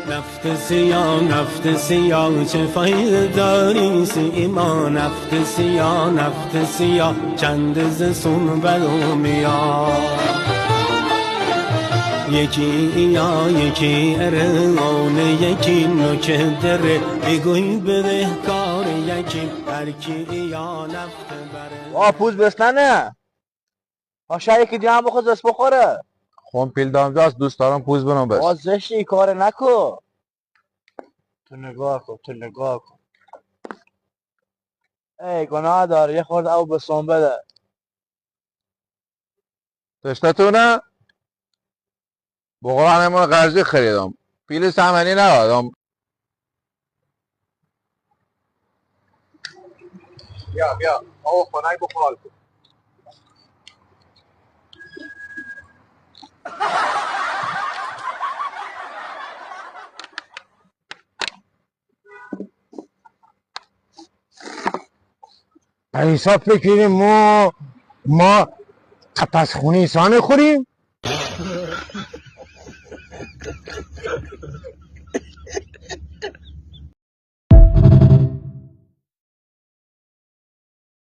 نفت سیاه چه فایده داری سیما نفت سیاه چند ز سون برو میاد یکی ارمان یکی نوکه دره بگوی بده کار یکی هرکی یا نفت بره پوز بسننه پاشا یکی دیگه هم بخواد دست بخوره خون پیل دامجاست دوست دارم پوز بنام بس زشتی کار نکو تو نگاه کن ای گناه داره یه خورده او بسون بده تشتتونه بقران ما قرضی خریدم پیل سمنی ندادم بیا او خونای بخورال کن حساب بکنیم ما قفس خونی انسان خوریم